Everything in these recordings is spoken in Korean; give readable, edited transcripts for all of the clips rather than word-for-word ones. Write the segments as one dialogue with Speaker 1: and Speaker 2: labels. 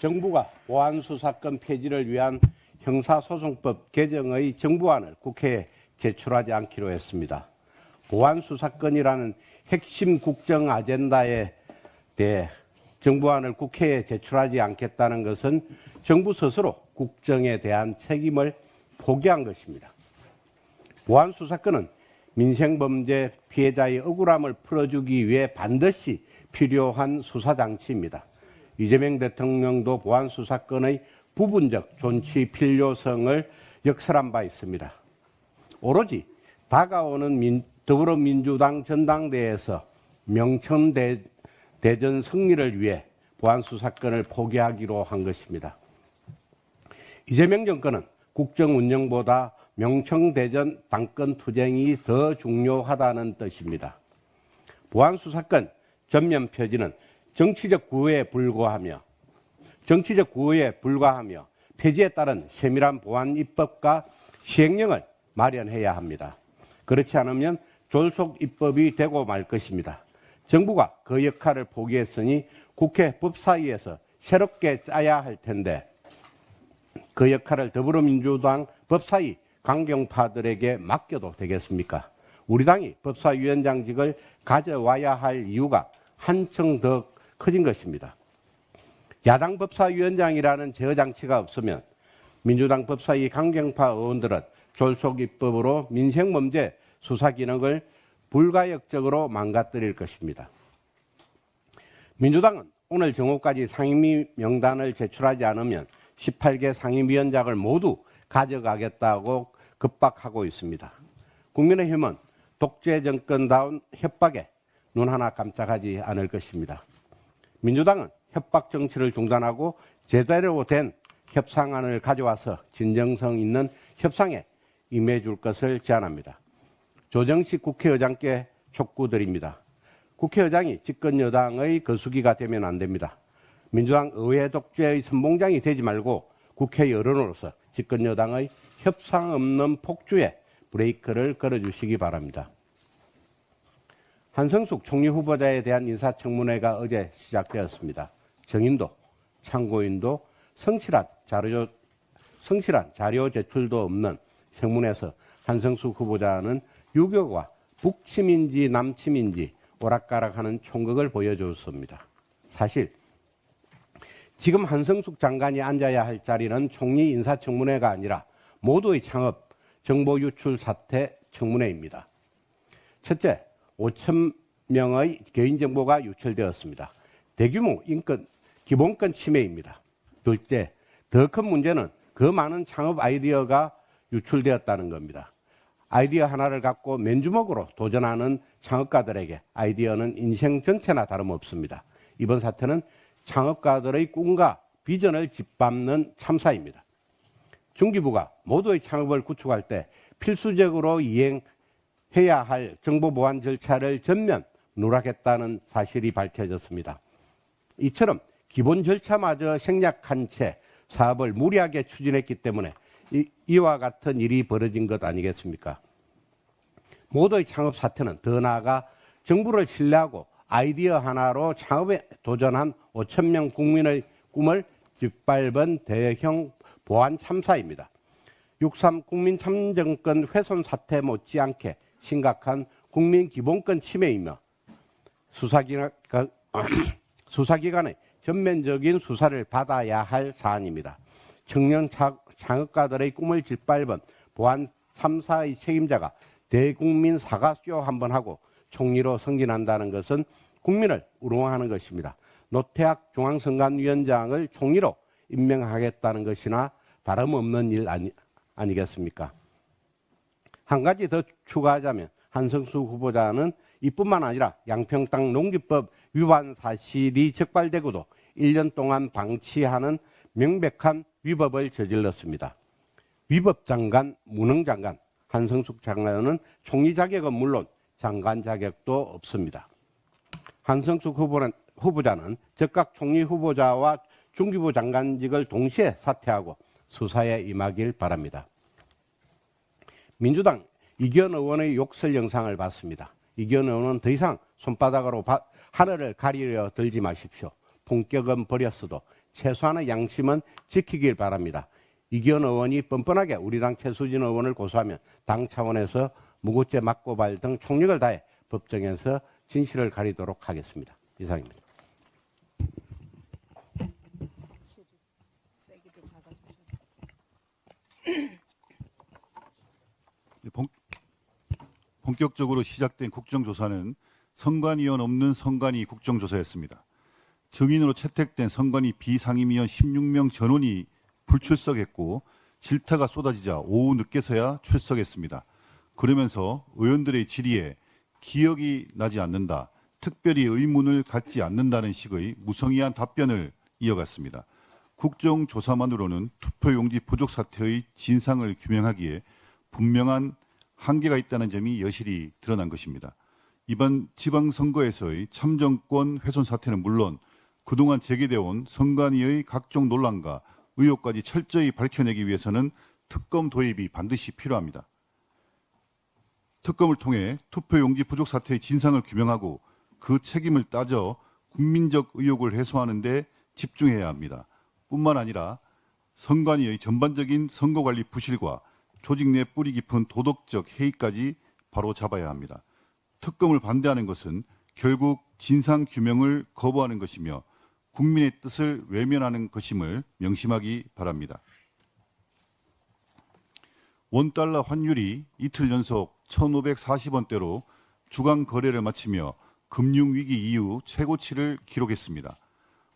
Speaker 1: 정부가 보안수사권 폐지를 위한 형사소송법 개정의 정부안을 국회에 제출하지 않기로 했습니다. 보안수사권이라는 핵심 국정 아젠다에 대해 정부안을 국회에 제출하지 않겠다는 것은 정부 스스로 국정에 대한 책임을 포기한 것입니다. 보안수사권은 민생범죄 피해자의 억울함을 풀어주기 위해 반드시 필요한 수사장치입니다. 이재명 대통령도 보안수사권의 부분적 존치 필요성을 역설한 바 있습니다. 오로지 다가오는 더불어민주당 전당대회에서 명천대전 승리를 위해 보안수사권을 포기하기로 한 것입니다. 이재명 정권은 국정 운영보다 명천대전 당권 투쟁이 더 중요하다는 뜻입니다. 보안수사권 전면 폐지는 정치적 구호에 불과하며 폐지에 따른 세밀한 보안 입법과 시행령을 마련해야 합니다. 그렇지 않으면 졸속 입법이 되고 말 것입니다. 정부가 그 역할을 포기했으니 국회 법사위에서 새롭게 짜야 할 텐데 그 역할을 더불어민주당 법사위 강경파들에게 맡겨도 되겠습니까? 우리 당이 법사위원장직을 가져와야 할 이유가 한층 더 커진 것입니다. 야당 법사위원장이라는 제어장치가 없으면 민주당 법사위 강경파 의원들은 졸속 입법으로 민생범죄 수사 기능을 불가역적으로 망가뜨릴 것입니다. 민주당은 오늘 정오까지 상임위 명단을 제출하지 않으면 18개 상임위원장을 모두 가져가겠다고 급박하고 있습니다. 국민의힘은 독재 정권다운 협박에 눈 하나 깜짝하지 않을 것입니다. 민주당은 협박 정치를 중단하고 제대로 된 협상안을 가져와서 진정성 있는 협상에 임해줄 것을 제안합니다. 조정식 국회의장께 촉구드립니다. 국회의장이 집권 여당의 거수기가 되면 안 됩니다. 민주당 의회 독재의 선봉장이 되지 말고 국회 여론으로서 집권 여당의 협상 없는 폭주에 브레이크를 걸어주시기 바랍니다. 한성숙 총리 후보자에 대한 인사청문회가 어제 시작되었습니다. 정인도, 참고인도 성실한 자료 제출도 없는 청문회에서 한성숙 후보자는 유교가 북침인지 남침인지 오락가락하는 총각을 보여줬습니다. 사실 지금 한성숙 장관이 앉아야 할 자리는 총리 인사청문회가 아니라 모두의 창업, 정보 유출 사태 청문회입니다. 첫째, 5,000명의 개인정보가 유출되었습니다. 대규모 기본권 침해입니다. 둘째, 더 큰 문제는 그 많은 창업 아이디어가 유출되었다는 겁니다. 아이디어 하나를 갖고 맨주먹으로 도전하는 창업가들에게 아이디어는 인생 전체나 다름없습니다. 이번 사태는 창업가들의 꿈과 비전을 짓밟는 참사입니다. 중기부가 모두의 창업을 구축할 때 필수적으로 이행해야 할 정보보안 절차를 전면 누락했다는 사실이 밝혀졌습니다. 이처럼 기본 절차마저 생략한 채 사업을 무리하게 추진했기 때문에 이와 같은 일이 벌어진 것 아니겠습니까? 모두의 창업 사태는 더 나아가 정부를 신뢰하고 아이디어 하나로 창업에 도전한 5,000명 국민의 꿈을 짓밟은 대형 보안 참사입니다. 6.3 국민 참정권 훼손 사태 못지않게 심각한 국민 기본권 침해이며 수사기관의 전면적인 수사를 받아야 할 사안입니다. 청년 창업가들의 꿈을 짓밟은 보안 참사의 책임자가 대국민 사과쇼 한번 하고 총리로 승진한다는 것은 국민을 우롱하는 것입니다. 노태학 중앙선관위원장을 총리로 임명하겠다는 것이나 다름없는 일 아니겠습니까? 한 가지 더 추가하자면 한성수 후보자는 이뿐만 아니라 양평 땅 농지법 위반 사실이 적발되고도 1년 동안 방치하는 명백한 위법을 저질렀습니다. 위법장관, 무능장관, 한성숙 장관은 총리 자격은 물론 장관 자격도 없습니다. 한성숙 후보자는 즉각 총리 후보자와 중기부 장관직을 동시에 사퇴하고 수사에 임하길 바랍니다. 민주당 이기현 의원의 욕설 영상을 봤습니다. 이기현 의원은 더 이상 손바닥으로 하늘을 가리려 들지 마십시오. 본격은 버렸어도 최소한의 양심은 지키길 바랍니다. 이기현 의원이 뻔뻔하게 우리 당 최수진 의원을 고소하면 당 차원에서 무고죄 맞고발 등 총력을 다해 법정에서 진실을 가리도록 하겠습니다. 이상입니다.
Speaker 2: 본격적으로 시작된 국정조사는 선관위원 없는 선관위 국정조사였습니다. 증인으로 채택된 선관위 비상임위원 16명 전원이 불출석했고 질타가 쏟아지자 오후 늦게서야 출석했습니다. 그러면서 의원들의 질의에 기억이 나지 않는다, 특별히 의문을 갖지 않는다는 식의 무성의한 답변을 이어갔습니다. 국정조사만으로는 투표용지 부족 사태의 진상을 규명하기에 분명한 한계가 있다는 점이 여실히 드러난 것입니다. 이번 지방선거에서의 참정권 훼손 사태는 물론 그동안 제기되어 온 선관위의 각종 논란과 의혹까지 철저히 밝혀내기 위해서는 특검 도입이 반드시 필요합니다. 특검을 통해 투표용지 부족 사태의 진상을 규명하고 그 책임을 따져 국민적 의혹을 해소하는 데 집중해야 합니다. 뿐만 아니라 선관위의 전반적인 선거관리 부실과 조직 내 뿌리 깊은 도덕적 해이까지 바로잡아야 합니다. 특검을 반대하는 것은 결국 진상규명을 거부하는 것이며 국민의 뜻을 외면하는 것임을 명심하기 바랍니다. 원달러 환율이 이틀 연속 1,540원대로 주간 거래를 마치며 금융위기 이후 최고치를 기록했습니다.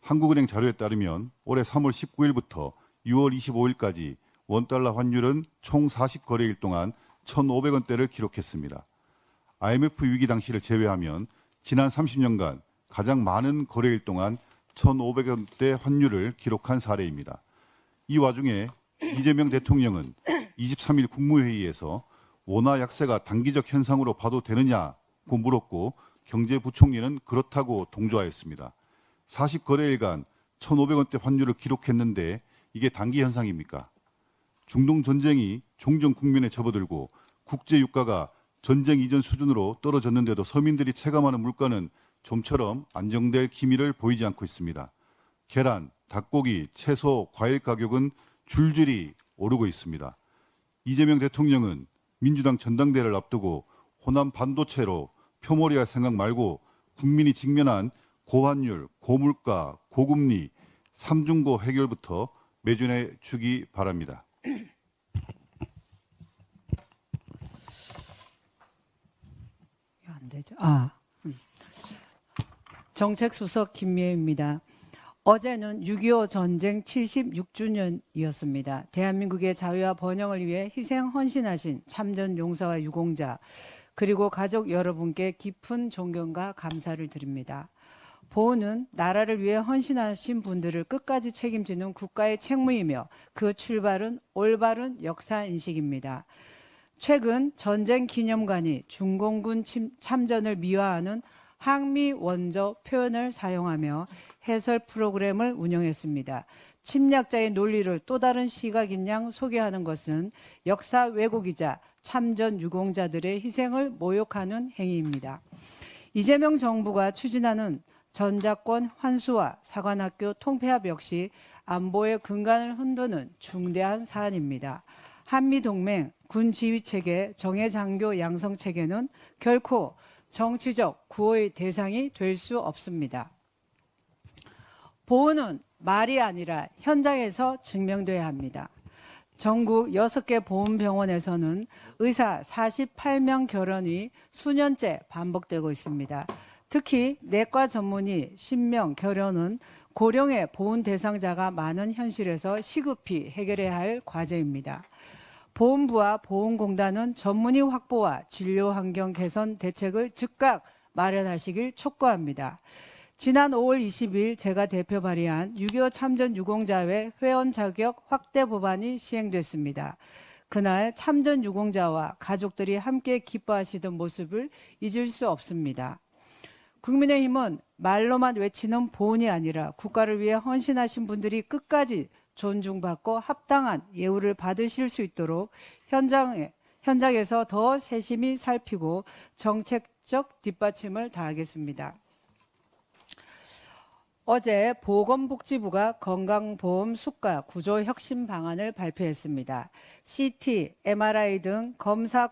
Speaker 2: 한국은행 자료에 따르면 올해 3월 19일부터 6월 25일까지 원달러 환율은 총 40거래일 동안 1,500원대를 기록했습니다. IMF 위기 당시를 제외하면 지난 30년간 가장 많은 거래일 동안 1,500원대 환율을 기록한 사례입니다. 이 와중에 이재명 대통령은 23일 국무회의에서 원화 약세가 단기적 현상으로 봐도 되느냐고 물었고 경제부총리는 그렇다고 동조하였습니다. 40거래일간 1,500원대 환율을 기록했는데 이게 단기 현상입니까? 중동 전쟁이 종전 국면에 접어들고 국제 유가가 전쟁 이전 수준으로 떨어졌는데도 서민들이 체감하는 물가는 좀처럼 안정될 기미를 보이지 않고 있습니다. 계란, 닭고기, 채소, 과일 가격은 줄줄이 오르고 있습니다. 이재명 대통령은 민주당 전당대회를 앞두고 호남 반도체로 표몰이할 생각 말고 국민이 직면한 고환율, 고물가, 고금리, 삼중고 해결부터 매진해 주기 바랍니다.
Speaker 3: 안 되죠. 정책수석 김미애입니다. 어제는 6.25 전쟁 76주년이었습니다. 대한민국의 자유와 번영을 위해 희생 헌신하신 참전 용사와 유공자 그리고 가족 여러분께 깊은 존경과 감사를 드립니다. 보훈은 나라를 위해 헌신하신 분들을 끝까지 책임지는 국가의 책무이며 그 출발은 올바른 역사인식입니다. 최근 전쟁 기념관이 중공군 참전을 미화하는 항미 원조 표현을 사용하며 해설 프로그램을 운영했습니다. 침략자의 논리를 또 다른 시각인 양 소개하는 것은 역사 왜곡이자 참전 유공자들의 희생을 모욕하는 행위입니다. 이재명 정부가 추진하는 전자권 환수와 사관학교 통폐합 역시 안보의 근간을 흔드는 중대한 사안입니다. 한미동맹, 군지휘체계, 정예장교 양성체계는 결코 정치적 구호의 대상이 될 수 없습니다. 보호는 말이 아니라 현장에서 증명돼야 합니다. 전국 6개 보훈병원에서는 의사 48명 결원이 수년째 반복되고 있습니다. 특히 내과 전문의 10명 결연은 고령의 보훈 대상자가 많은 현실에서 시급히 해결해야 할 과제입니다. 보훈부와 보훈공단은 전문의 확보와 진료 환경 개선 대책을 즉각 마련하시길 촉구합니다. 지난 5월 20일 제가 대표 발의한 6.25 참전 유공자회 회원 자격 확대 법안이 시행됐습니다. 그날 참전 유공자와 가족들이 함께 기뻐하시던 모습을 잊을 수 없습니다. 국민의힘은 말로만 외치는 보훈이 아니라 국가를 위해 헌신하신 분들이 끝까지 존중받고 합당한 예우를 받으실 수 있도록 현장에서 더 세심히 살피고 정책적 뒷받침을 다하겠습니다. 어제 보건복지부가 건강보험 수가 구조 혁신 방안을 발표했습니다. CT, MRI 등 검사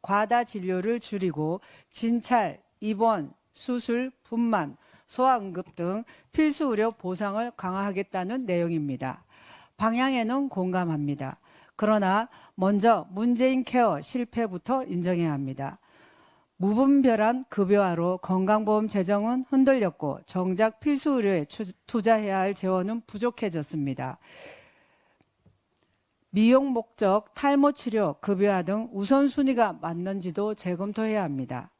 Speaker 3: 과다 진료를 줄이고 진찰, 입원, 수술, 분만, 소아응급 등 필수 의료 보상을 강화하겠다는 내용입니다. 방향에는 공감합니다. 그러나 먼저 문재인 케어 실패부터 인정해야 합니다. 무분별한 급여화로 건강보험 재정은 흔들렸고 정작 필수 의료에 투자해야 할 재원은 부족해졌습니다. 미용 목적, 탈모 치료, 급여화 등 우선순위가 맞는지도 재검토해야 합니다.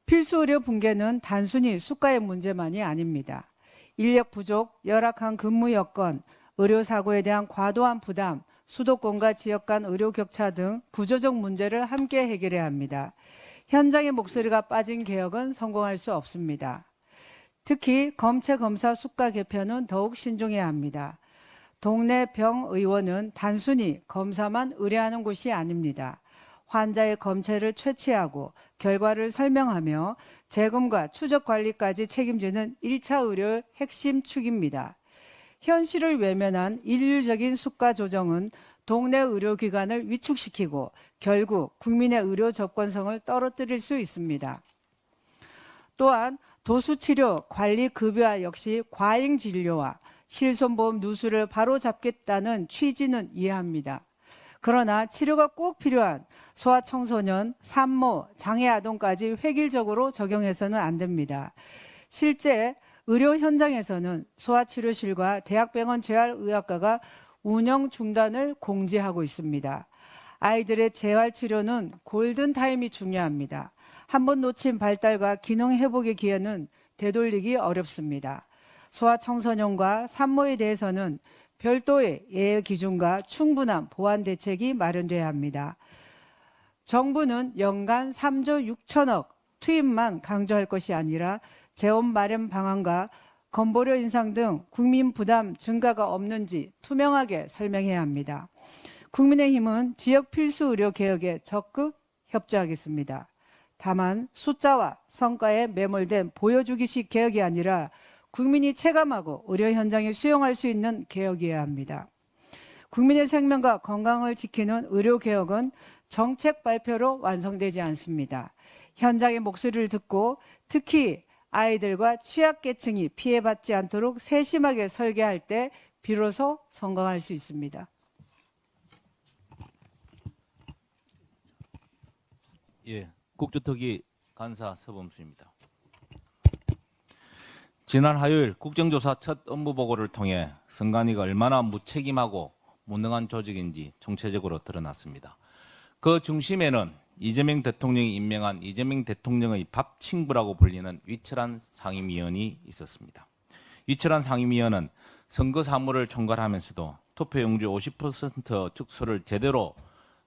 Speaker 3: 필수 의료 붕괴는 단순히 수가의 문제만이 아닙니다. 인력 부족, 열악한 근무 여건, 의료사고에 대한 과도한 부담, 수도권과 지역 간 의료 격차 등 구조적 문제를 함께 해결해야 합니다. 현장의 목소리가 빠진 개혁은 성공할 수 없습니다. 특히 검체 검사 수가 개편은 더욱 신중해야 합니다. 동네 병의원은 단순히 검사만 의뢰하는 곳이 아닙니다. 환자의 검체를 채취하고 결과를 설명하며 재검과 추적 관리까지 책임지는 1차 의료의 핵심 축입니다. 현실을 외면한 일률적인 수가 조정은 동네 의료기관을 위축시키고 결국 국민의 의료 접근성을 떨어뜨릴 수 있습니다. 또한 도수치료 관리 급여화 역시 과잉 진료와 실손보험 누수를 바로잡겠다는 취지는 이해합니다. 그러나 치료가 꼭 필요한 소아청소년, 산모, 장애아동까지 획일적으로 적용해서는 안 됩니다. 실제 의료 현장에서는 소아치료실과 대학병원 재활의학과가 운영 중단을 공지하고 있습니다. 아이들의 재활치료는 골든타임이 중요합니다. 한번 놓친 발달과 기능 회복의 기회는 되돌리기 어렵습니다. 소아청소년과 산모에 대해서는 별도의 예외 기준과 충분한 보완 대책이 마련돼야 합니다. 정부는 연간 3조 6천억 투입만 강조할 것이 아니라 재원 마련 방안과 건보료 인상 등 국민 부담 증가가 없는지 투명하게 설명해야 합니다. 국민의힘은 지역 필수 의료 개혁에 적극 협조하겠습니다. 다만 숫자와 성과에 매몰된 보여주기식 개혁이 아니라 국민이 체감하고 의료 현장에 수용할 수 있는 개혁이어야 합니다. 국민의 생명과 건강을 지키는 의료 개혁은 정책 발표로 완성되지 않습니다. 현장의 목소리를 듣고 특히 아이들과 취약계층이 피해받지 않도록 세심하게 설계할 때 비로소 성공할 수 있습니다.
Speaker 4: 예, 국조특위 간사 서범수입니다. 지난 화요일 국정조사 첫 업무보고를 통해 선관위가 얼마나 무책임하고 무능한 조직인지 총체적으로 드러났습니다. 그 중심에는 이재명 대통령이 임명한 이재명 대통령의 밥 친구라고 불리는 위철한 상임위원이 있었습니다. 위철한 상임위원은 선거 사무를 총괄하면서도 투표용지 50% 축소를 제대로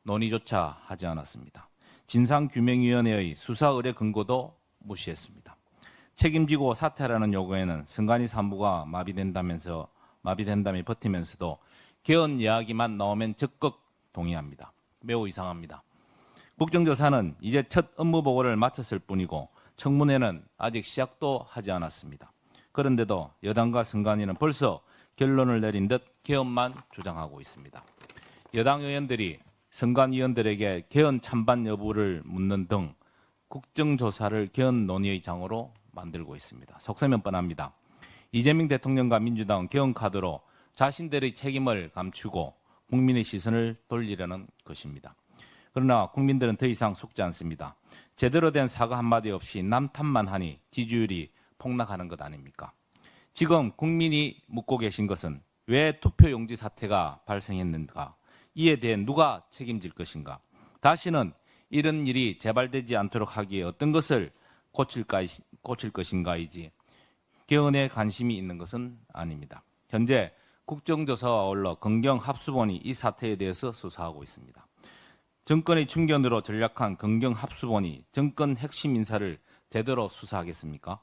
Speaker 4: 논의조차 하지 않았습니다. 진상규명위원회의 수사 의뢰 근거도 무시했습니다. 책임지고 사퇴하라는 요구에는 선관위 사무가 마비된다며 버티면서도 개헌 이야기만 나오면 적극 동의합니다. 매우 이상합니다. 국정조사는 이제 첫 업무보고를 마쳤을 뿐이고 청문회는 아직 시작도 하지 않았습니다. 그런데도 여당과 선관위는 벌써 결론을 내린 듯 개헌만 주장하고 있습니다. 여당 의원들이 선관위원들에게 개헌 찬반 여부를 묻는 등 국정조사를 개헌 논의의 장으로 만들고 있습니다. 속세면 뻔합니다. 이재명 대통령과 민주당은 개헌 카드로 자신들의 책임을 감추고 국민의 시선을 돌리려는 것입니다. 그러나 국민들은 더 이상 속지 않습니다. 제대로 된 사과 한마디 없이 남 탓만 하니 지지율이 폭락하는 것 아닙니까? 지금 국민이 묻고 계신 것은 왜 투표용지 사태가 발생했는가? 이에 대해 누가 책임질 것인가? 다시는 이런 일이 재발되지 않도록 하기에 어떤 것을 고칠 것인가이지 개헌에 관심이 있는 것은 아닙니다. 현재 국정조사와 아울러 검경합수본이 이 사태에 대해서 수사하고 있습니다. 정권의 충견으로 전락한 검경합수본이 정권 핵심 인사를 제대로 수사하겠습니까?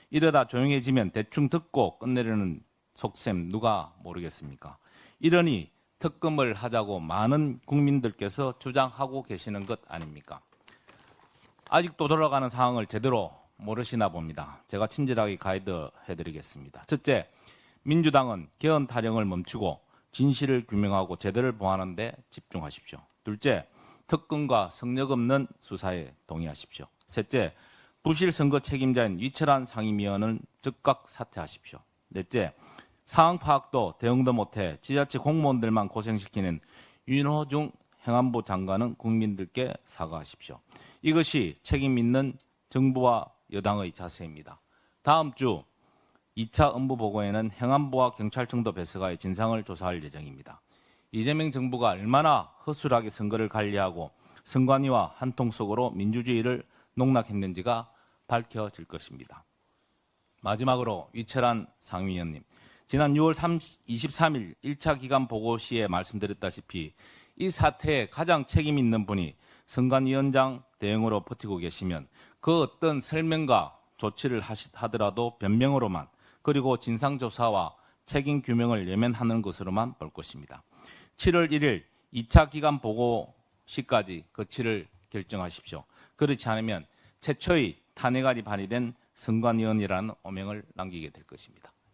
Speaker 4: 이러다 조용해지면 대충 듣고 끝내려는 속셈 누가 모르겠습니까? 이러니 특검을 하자고 많은 국민들께서 주장하고 계시는 것 아닙니까? 아직도 돌아가는 상황을 제대로 모르시나 봅니다. 제가 친절하게 가이드 해드리겠습니다. 첫째, 민주당은 개헌 타령을 멈추고 진실을 규명하고 제도를 보완하는 데 집중하십시오. 둘째, 특검과 성역 없는 수사에 동의하십시오. 셋째, 부실 선거 책임자인 위철한 상임위원은 즉각 사퇴하십시오. 넷째, 상황 파악도 대응도 못해 지자체 공무원들만 고생시키는 윤호중 행안부 장관은 국민들께 사과하십시오. 이것이 책임 있는 정부와 여당의 자세입니다. 다음 주 2차 업무 보고에는 행안부와 경찰청도 배서가의 진상을 조사할 예정입니다. 이재명 정부가 얼마나 허술하게 선거를 관리하고 선관위와 한통속으로 민주주의를 농락했는지가 밝혀질 것입니다. 마지막으로 위철한 상임위원님, 지난 6월 23일 1차 기간 보고 시에 말씀드렸다시피 이 사태에 가장 책임 있는 분이 선관위원장 대행으로 버티고 계시면 그 어떤 설명과 조치를 하더라도 변명으로만, 그리고 진상조사와 책임 규명을 외면하는 것으로만 볼 것입니다. 7월 1일 2차 기간 보고 시까지 거치를 결정하십시오. 그렇지 않으면 최초의 탄핵안이 발의된 선관위원이라는 오명을 남기게 될 것입니다.